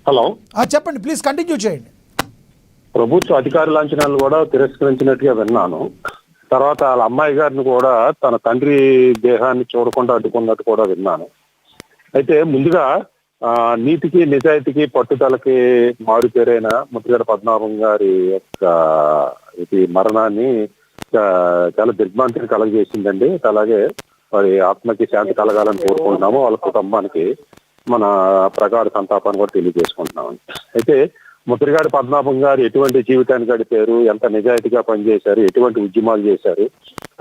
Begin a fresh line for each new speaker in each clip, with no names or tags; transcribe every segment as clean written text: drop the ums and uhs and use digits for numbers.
Hello,
చెప్పండి, please continue చేయండి.
ప్రభుత్వ అధికార లాంఛనాలు కూడా తిరస్కరించినట్టుగా విన్నాను. తర్వాత వాళ్ళ అమ్మాయి గారిని కూడా తన తండ్రి దేహాన్ని చూడకుండా అడ్డుకున్నట్టు కూడా విన్నాను. అయితే ముందుగా నీతికి నిజాయితీకి పట్టుదలకి మారుపేరైన ముద్రగడ పద్మనాభం గారి యొక్క ఇది మరణాన్ని చాలా దిగ్భ్రాంతిని కలగజేసిందండి. అలాగే వారి ఆత్మకి శాంతి కలగాలని కోరుకుంటున్నాము. వాళ్ళ కుటుంబానికి మన ప్రగాఢ సంతాపాన్ని కూడా తెలియజేసుకుంటున్నామండి. అయితే ముద్రగడ పద్మనాభం గారు ఎటువంటి జీవితాన్ని గడిపారు, ఎంత నిజాయితీగా పనిచేశారు, ఎటువంటి ఉద్యమాలు చేశారు,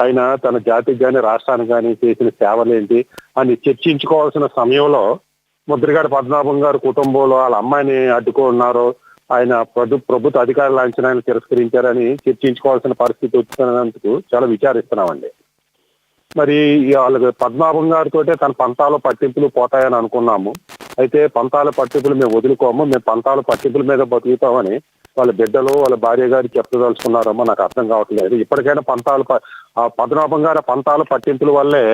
ఆయన తన జాతికి కానీ రాష్ట్రానికి కానీ చేసిన సేవలేంటి అని చర్చించుకోవాల్సిన సమయంలో ముద్రగడ పద్మనాభం గారు కుటుంబంలో వాళ్ళ అమ్మాయిని అడ్డుకున్నారో, ఆయన ప్రభుత్వ అధికార లాంఛనాన్ని తిరస్కరించారని చర్చించుకోవాల్సిన పరిస్థితి వచ్చినందుకు చాలా విచారిస్తున్నామండి. మరి వాళ్ళకి పద్మనాభం గారితో తన పంతాలు పట్టింపులు పోతాయని అనుకున్నాము. అయితే పంతాల పట్టింపులు మేము వదులుకోము, మేము పంతాల పట్టింపుల మీద బతుకుతామని వాళ్ళ బిడ్డలు వాళ్ళ భార్య గారు చెప్పదలుచుకున్నారేమో నాకు అర్థం కావట్లేదు. ఇప్పటికైనా పద్మనాభం గారు పంతాల పట్టింపుల వల్లే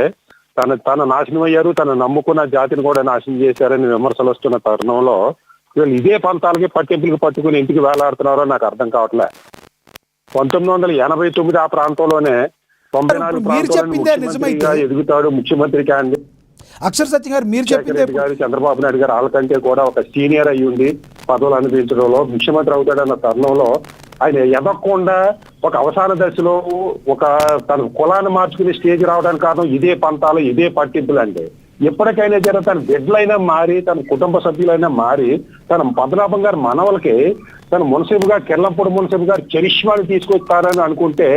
తన నాశనం అయ్యారు, తను నమ్ముకున్న జాతిని కూడా నాశనం చేశారని విమర్శలు వస్తున్న తరుణంలో వీళ్ళు ఇదే పంతాలకి పట్టింపులకి పట్టుకుని ఇంటికి వేలాడుతున్నారో నాకు అర్థం కావట్లే. 1989 ఆ ప్రాంతంలోనే 94 ప్రాంతంలో ఎదుగుతాడు ముఖ్యమంత్రి క్యాండిడేట్
అక్షర సత్యం గారు. మీరు చెప్పింది
గారు చంద్రబాబు నాయుడు గారు వాళ్ళకంటే కూడా ఒక సీనియర్ అయ్యి ఉండి పదవులు అనిపించడంలో ముఖ్యమంత్రి అవుతాడన్న తరుణంలో ఆయన ఎదగకుండా ఒక అవసాన దశలో తన కులాన్ని మార్చుకుని స్టేజ్ రావడానికి కారణం ఇదే పంతాలు, ఇదే పట్టింపులు అండి. ఎప్పటికైనా సరే తన బిడ్డలైనా మారి, తన కుటుంబ సభ్యులైనా మారి, తన పద్మనాభం గారి మనవలకి తన మున్సిపు గారు కిర్లంపూడి మున్సిపు గారు చరిష్మాని తీసుకొస్తారని అనుకుంటే,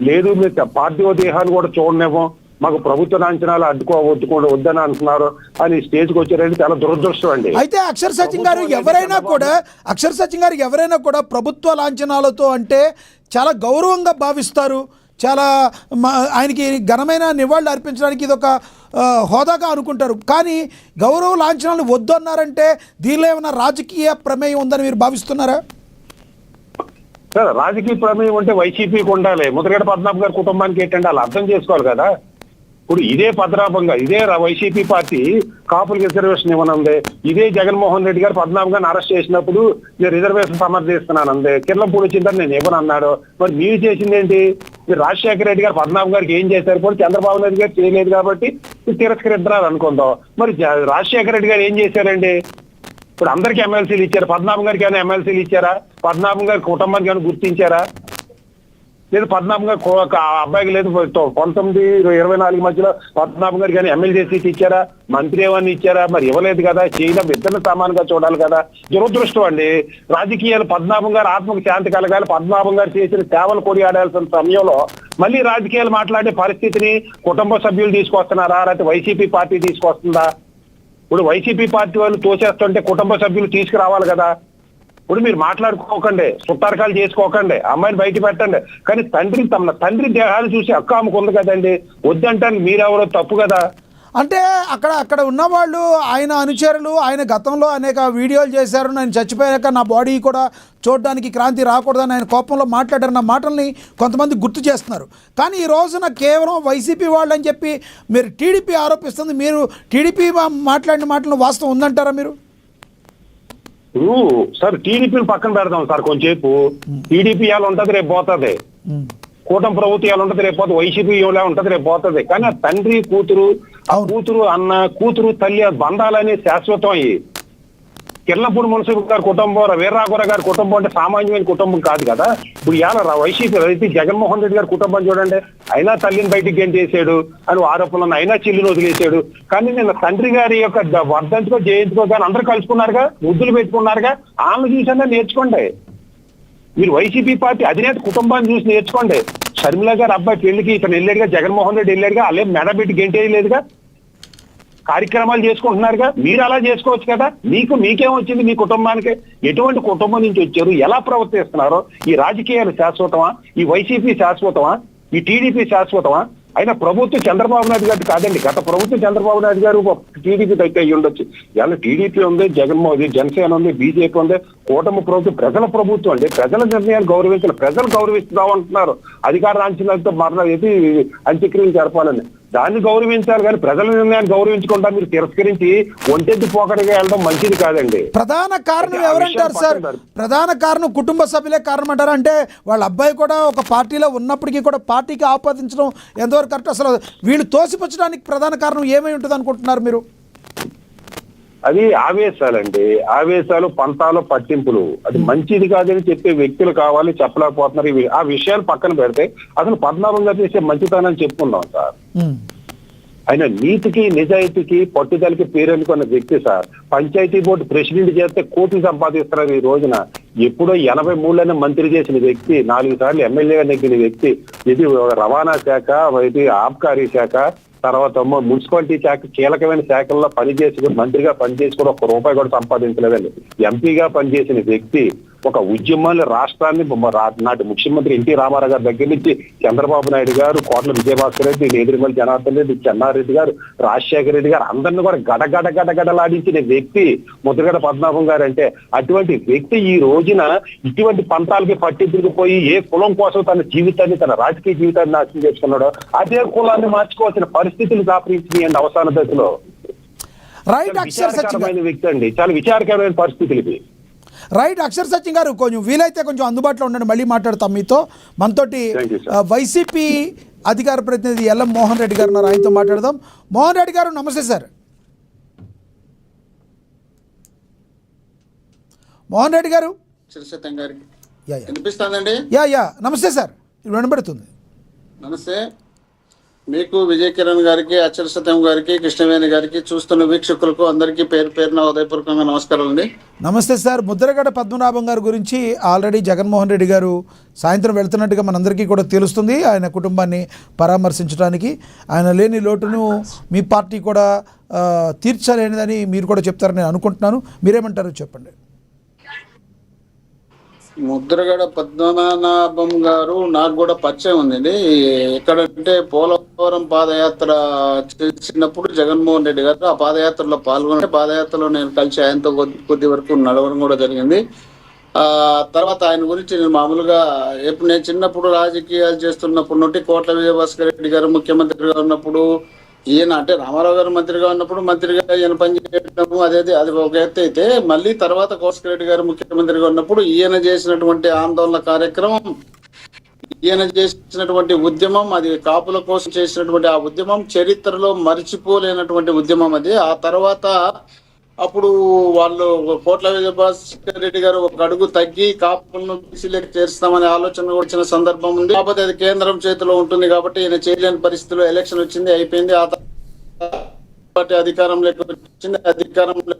లేదు మీరు పార్థివ దేహాన్ని కూడా చూడనివ్వం, మాకు ప్రభుత్వ లాంఛనాలు వద్దని అంటున్నారు అని స్టేజ్కి వచ్చారంటే చాలా దురదృష్టం అండి.
అయితే అక్షర సత్యం గారు ఎవరైనా కూడా ప్రభుత్వ లాంఛనాలతో అంటే చాలా గౌరవంగా భావిస్తారు, చాలా ఆయనకి ఘనమైన నివాళులు అర్పించడానికి ఇది ఒక హోదాగా అనుకుంటారు. కానీ గౌరవ లాంఛనాలు వద్దు అన్నారంటే దీనిలో ఏమైనా రాజకీయ ప్రమేయం ఉందని మీరు భావిస్తున్నారా?
సార్, రాజకీయ ప్రమేయం ఉంటే వైసీపీకి ఉండాలి. ముద్రగడ పద్మనాభం గారి కుటుంబానికి ఏంటంటే వాళ్ళు అర్థం చేసుకోవాలి కదా. ఇప్పుడు ఇదే పద్మనాభంగా ఇదే వైసీపీ పార్టీ కాపులకు రిజర్వేషన్ ఇవ్వనుంది. ఇదే జగన్మోహన్ రెడ్డి గారు పద్మనాభం గారిని అరెస్ట్ చేసినప్పుడు నేను రిజర్వేషన్ సమర్థిస్తున్నాను అందే. కిర్లంపూడి వచ్చిందని నేను ఇవ్వనన్నాడు. మరి మీరు చేసింది ఏంటి? మీరు రాజశేఖర రెడ్డి గారు పద్మనాభం గారికి ఏం చేశారు కూడా చంద్రబాబు నాయుడు గారు చేయలేదు కాబట్టి తిరస్కరిద్దారు అనుకుందాం. మరి రాజశేఖర రెడ్డి గారు ఏం చేశారండి? ఇప్పుడు అందరికీ ఎమ్మెల్సీలు ఇచ్చారు, పద్మనాభం గారికి ఏమైనా ఎమ్మెల్సీలు ఇచ్చారా? పద్మనాభం గారి కుటుంబానికి ఏమైనా గుర్తించారా? లేదు పద్మనాభం గారు అబ్బాయికి లేదు 1924 మధ్యలో పద్మనాభం గారికి కానీ ఎమ్మెల్యే సీట్ ఇచ్చారా? మంత్రి ఏమన్నా ఇచ్చారా? మరి ఇవ్వలేదు కదా. చేయడం ఇద్దరిని సమానంగా చూడాలి కదా. దురదృష్టం అండి. రాజకీయాలు పద్మనాభం గారు ఆత్మకు శాంతి కలగాలి, పద్మనాభం గారు చేసిన సేవలు కొనియాడాల్సిన సమయంలో మళ్ళీ రాజకీయాలు మాట్లాడే పరిస్థితిని కుటుంబ సభ్యులు తీసుకొస్తున్నారా, లేకపోతే వైసీపీ పార్టీ తీసుకొస్తుందా? ఇప్పుడు వైసీపీ పార్టీ వాళ్ళు తోచేస్తుంటే కుటుంబ సభ్యులు తీసుకురావాలి కదా. ఇప్పుడు మీరు మాట్లాడుకోకండి, సుట్టారకాలు చేసుకోకండి, అమ్మాయిని బయట పెట్టండి. కానీ తన తండ్రి దేహాన్ని చూసి అక్క అమ్ముకుంది కదండి, వద్దంటానికి మీరెవరో తప్పు కదా.
అంటే అక్కడ ఉన్నవాళ్ళు ఆయన అనుచరులు ఆయన గతంలో అనేక వీడియోలు చేశారు, నేను చచ్చిపోయాక నా బాడీ కూడా చూడడానికి క్రాంతి రాకూడదని ఆయన కోపంలో మాట్లాడారన్న మాటల్ని కొంతమంది గుర్తు చేస్తున్నారు. కానీ ఈ రోజున కేవలం వైసీపీ వాళ్ళు అని చెప్పి మీరు టీడీపీ ఆరోపిస్తుంది. మీరు టీడీపీ మాట్లాడిన మాటలను వాస్తవం ఉందంటారా మీరు?
సార్, టీడీపీని పక్కన పెడదాం సార్ కొంచెంసేపు. టీడీపీ ఎలా ఉంటది రేపు పోతుంది, కూటమి ప్రభుత్వం ఎలా ఉంటది రేపు పోతుంది, వైసీపీ ఎలా ఉంటది రేపు పోతుంది. కానీ ఆ తండ్రి కూతురు, ఆ కూతురు అన్న, కూతురు తల్లి బంధాలనే శాశ్వతం అయ్యి. కిర్లంపూడి మున్సిపు గారి కుటుంబం, వీర్రాఘవరావు గారి కుటుంబం అంటే సామాన్యమైన కుటుంబం కాదు కదా. ఇప్పుడు ఇలా వైసీపీ అయితే జగన్మోహన్ రెడ్డి గారి కుటుంబం చూడండి, అయినా తల్లిని బయటికి గెంటేసాడు అని ఆరోపణలు, అయినా చెల్లిని వదిలేశాడు. కానీ నిన్న తండ్రి గారి యొక్క వర్ధంతికో జయంతికో కానీ అందరూ కలుసుకున్నారుగా, ముద్దులు పెట్టుకున్నారుగా. ఆమెను చూసన్నా నేర్చుకోండి. మీరు వైసీపీ పార్టీ అధినేత కుటుంబాన్ని చూసి నేర్చుకోండి. షర్మిల గారు అబ్బాయి పెళ్లికి ఇతను వెళ్ళాడుగా, జగన్మోహన్ రెడ్డి వెళ్ళాడుగా, అలే మెడబెట్టి గెంటేయలేదుగా, కార్యక్రమాలు చేసుకుంటున్నారుగా. మీరు అలా చేసుకోవచ్చు కదా. మీకేమొచ్చింది? మీ కుటుంబానికి ఎటువంటి కుటుంబం నుంచి వచ్చారు, ఎలా ప్రవర్తిస్తున్నారో? ఈ రాజకీయాలు శాశ్వతమా? ఈ వైసీపీ శాశ్వతమా? ఈ టీడీపీ శాశ్వతమా? అయినా ప్రభుత్వం చంద్రబాబు నాయుడు గారు కాదండి, గత ప్రభుత్వం చంద్రబాబు నాయుడు గారు టీడీపీ దగ్గర అయ్యి ఉండొచ్చు. ఇలా టీడీపీ ఉంది, జనసేన ఉంది, బీజేపీ ఉంది, కూటమి ప్రభుత్వం ప్రజల ప్రభుత్వం అండి. ప్రజల నిర్ణయాలు గౌరవించాలి, ప్రజలు గౌరవిస్తున్నామంటున్నారు. అధికార లాంఛనాలతో మరణ అంత్యక్రియలు జరపాలని దాన్ని గౌరవించాలి కానీ ప్రజల నిర్ణయాన్ని గౌరవించకుండా మీరు తిరస్కరించి ఒంటెద్దు పోకడిగా వెళ్ళడం మంచిది కాదండి.
ప్రధాన కారణం ఎవరంటారు సార్? ప్రధాన కారణం కుటుంబ సభ్యులే కారణం అంటారా? అంటే వాళ్ళ అబ్బాయి కూడా ఒక పార్టీలో ఉన్నప్పటికీ కూడా పార్టీకి ఆపాదించడం ఎంతవరకు కరెక్ట్? అసలు వీళ్ళు తోసిపుచ్చడానికి ప్రధాన కారణం ఏమై ఉంటుంది అనుకుంటున్నారు మీరు?
అది ఆవేశాలండి, ఆవేశాలు, పంతాలు, పట్టింపులు. అది మంచిది కాదని చెప్పే వ్యక్తులు కావాలి, చెప్పలేకపోతున్నారు. ఆ విషయాలు పక్కన పెడితే అసలు పద్మనాభం గారు చేసే మంచితనాన్ని చెప్పుకుందాం సార్. ఆయన నీతికి, నిజాయితీకి, పట్టుదలకి పేరెన్నుకున్న వ్యక్తి సార్. పంచాయతీ బోర్డు ప్రెసిడెంట్ చేస్తే కోట్లు సంపాదిస్తున్నారు ఈ రోజున. ఎప్పుడో 83లోనే మంత్రి చేసిన వ్యక్తి, 4 సార్లు ఎమ్మెల్యేగా నెగ్గిన వ్యక్తి. ఇది రవాణా శాఖ, ఇది ఆబ్కారీ శాఖ, తర్వాత మున్సిపాలిటీ శాఖ, కీలకమైన శాఖల్లో పనిచేసి కూడా, మంత్రిగా పనిచేసి కూడా ₹1 కూడా సంపాదించలేదండి. ఎంపీగా పనిచేసిన వ్యక్తి, ఒక ఉద్యమాన్ని, రాష్ట్రాన్ని నాటి ముఖ్యమంత్రి ఎన్టీ రామారావు గారి దగ్గర నుంచి చంద్రబాబు నాయుడు గారు, కోట్ల విజయభాస్కర్ రెడ్డి, నేదురుమల్లి జనార్దన్ రెడ్డి, చెన్నారెడ్డి గారు, రాజశేఖర రెడ్డి గారు, అందరినీ కూడా గడగడలాడించిన వ్యక్తి ముద్రగడ పద్మనాభం గారు. అంటే అటువంటి వ్యక్తి ఈ రోజున ఇటువంటి పంతాలకి పట్టింపులకు పోయి ఏ కులం కోసం తన జీవితాన్ని, తన రాజకీయ జీవితాన్ని నాశనం చేసుకున్నాడో అదే కులాన్ని మార్చుకోవాల్సిన పరిస్థితులు దాపరించినాయండి అవసాన దశలో. విచారకరమైన వ్యక్తి అండి, చాలా విచారకరమైన పరిస్థితులు ఇవి.
రైట్. అక్షర్ సత్యం గారు, కొంచెం వీలైతే కొంచెం అందుబాటులో ఉండండి, మళ్ళీ మాట్లాడతాం మీతో. మనతోటి వైసీపీ అధికార ప్రతినిధి ఎల్ఎం మోహన్ రెడ్డి గారు ఉన్నారు, ఆయనతో మాట్లాడదాం. మోహన్ రెడ్డి గారు నమస్తే సార్. మోహన్ రెడ్డి గారు
వినిపిస్తుందండి?
యా నమస్తే సార్, వినబడుతుంది.
నమస్తే. మీకు విజయ్ కిరణ్ గారికి, అక్షర సత్యం గారికి, కృష్ణవేణి గారికి, చూస్తున్న వీక్షకులకు అందరికీ పేరు పేరున హృదయపూర్వకంగా నమస్కారం అండి.
నమస్తే సార్. ముద్రగడ పద్మనాభం గారి గురించి ఆల్రెడీ జగన్మోహన్ రెడ్డి గారు సాయంత్రం వెళ్తున్నట్టుగా మనందరికీ కూడా తెలుస్తుంది. ఆయన కుటుంబాన్ని పరామర్శించడానికి, ఆయన లేని లోటును మీ పార్టీ కూడా తీర్చలేనిదని మీరు కూడా చెప్తారని నేను అనుకుంటున్నాను. మీరేమంటారు చెప్పండి.
ముద్రగడ పద్మనాభం గారు నాకు కూడా పరిచయం ఉందండి. ఎక్కడంటే పోలవరం పాదయాత్ర చేసినప్పుడు జగన్మోహన్ రెడ్డి గారు ఆ పాదయాత్రలో పాల్గొని, పాదయాత్రలో నేను కలిసి ఆయనతో కొద్ది వరకు నడవడం కూడా జరిగింది. తర్వాత ఆయన గురించి నేను మామూలుగా నేను చిన్నప్పుడు రాజకీయాలు చేస్తున్నప్పుడు నుండి కోట్ల విజయభాస్కర్ రెడ్డి గారు ముఖ్యమంత్రిగా ఉన్నప్పుడు, ఈయన అంటే రామారావు గారు మంత్రిగా ఉన్నప్పుడు మంత్రిగా ఈయన పనిచేయడము అది ఒక ఎత్తు అయితే, మళ్ళీ తర్వాత కోట్ల రెడ్డి గారు ముఖ్యమంత్రిగా ఉన్నప్పుడు ఈయన చేసినటువంటి ఆందోళన కార్యక్రమం, ఈయన చేసినటువంటి ఉద్యమం, అది కాపుల కోసం చేసినటువంటి ఆ ఉద్యమం చరిత్రలో మరిచిపోలేనటువంటి ఉద్యమం అది. ఆ తర్వాత అప్పుడు వాళ్ళు కోట్ల విజయభాస్కర్ రెడ్డి గారు ఒక అడుగు తగ్గి కాపులను బీసీలోకి చేర్చుతామనే ఆలోచన వచ్చిన సందర్భం ఉంది. కాకపోతే అది కేంద్రం చేతిలో ఉంటుంది కాబట్టి ఈయన చేయలేని పరిస్థితిలో ఎలక్షన్ వచ్చింది, అయిపోయింది. ఆ తర్వాత అధికారంలోకి వచ్చింది. అధికారంలో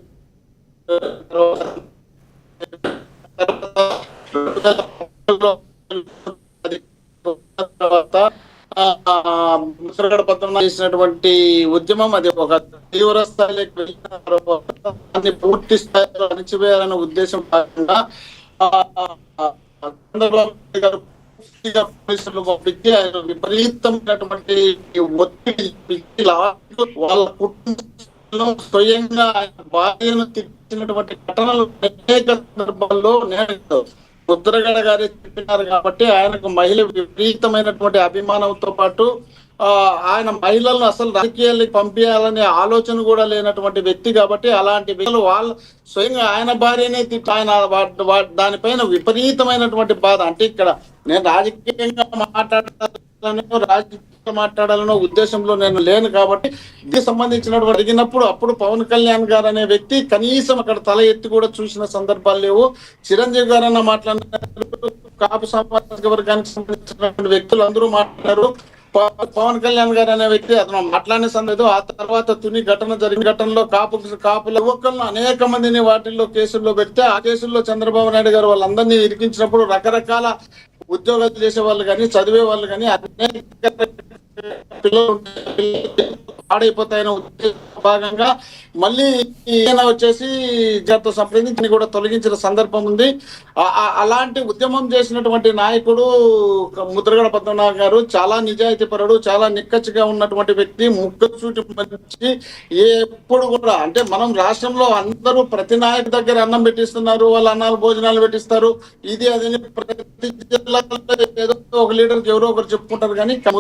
తర్వాత ముద్రగడ పద్మనాభం చేసినటువంటి ఉద్యమం అది ఒక తీవ్ర స్థాయిలోకి వెళ్ళిన తర్వాత పూర్తి స్థాయిలో అణచివేయాలనే ఉద్దేశం భాగంగా పోలీసులు పంపించి ఆయన విపరీతమైనటువంటి ఒత్తిడి వాళ్ళ కుటుంబంలో స్వయంగా ఆయన భార్యను తెచ్చినటువంటి ఘటనలు అనేక సందర్భాల్లో నేను ముద్రగడ గారే చెప్పినారు. కాబట్టి ఆయనకు మహిళ విపరీతమైనటువంటి అభిమానంతో పాటు ఆయన మహిళలను అసలు రాజకీయాలకు పంపించాలనే ఆలోచన కూడా లేనటువంటి వ్యక్తి. కాబట్టి అలాంటి వ్యక్తులు వాళ్ళు స్వయంగా ఆయన భార్యనే ఆయన దానిపైన విపరీతమైనటువంటి బాధ. అంటే ఇక్కడ నేను రాజకీయంగా మాట్లాడాలనో ఉద్దేశంలో నేను లేను. కాబట్టి దీనికి సంబంధించినటువంటి అడిగినప్పుడు అప్పుడు పవన్ కళ్యాణ్ గారు అనే వ్యక్తి కనీసం అక్కడ తల ఎత్తి కూడా చూసిన సందర్భాలు లేవు. చిరంజీవి గారు అన్న మాట్లాడినారు, కాపు సామాజిక వర్గానికి సంబంధించినటువంటి వ్యక్తులు అందరూ మాట్లాడారు. పవన్ కళ్యాణ్ గారు అనే వ్యక్తి అతను మాట్లాడిన సందర్భం. ఆ తర్వాత తుని ఘటన జరిగిన ఘటనలో కాపుల యువకులను అనేక మందిని వాటిల్లో కేసుల్లో పెడితే ఆ కేసుల్లో చంద్రబాబు నాయుడు గారు వాళ్ళందరినీ ఇరికించినప్పుడు రకరకాల ఉద్యోగాలు చేసే వాళ్ళు కానీ, చదివే వాళ్ళు కానీ అనేక పిల్లలు పాడైపోతాయన్న భాగంగా మళ్ళీ ఈయన వచ్చేసి గత సంప్రదించి కూడా తొలగించిన సందర్భం ఉంది. అలాంటి ఉద్యమం చేసినటువంటి నాయకుడు ముద్రగడ పద్మనాభం గారు చాలా నిజాయితీ పరుడు, చాలా నిక్కచ్చిగా ఉన్నటువంటి వ్యక్తి, ముక్కసూటి మంచి. ఎప్పుడు కూడా అంటే మనం రాష్ట్రంలో అందరూ ప్రతి నాయకు దగ్గర అన్నం పెట్టిస్తున్నారు, వాళ్ళ అన్నాలు భోజనాలు పెట్టిస్తారు, ఇది అదని ప్రతి జిల్లాలో ఏదో ఒక లీడర్కి ఎవరో ఒకరు చెప్పుకుంటారు. కానీ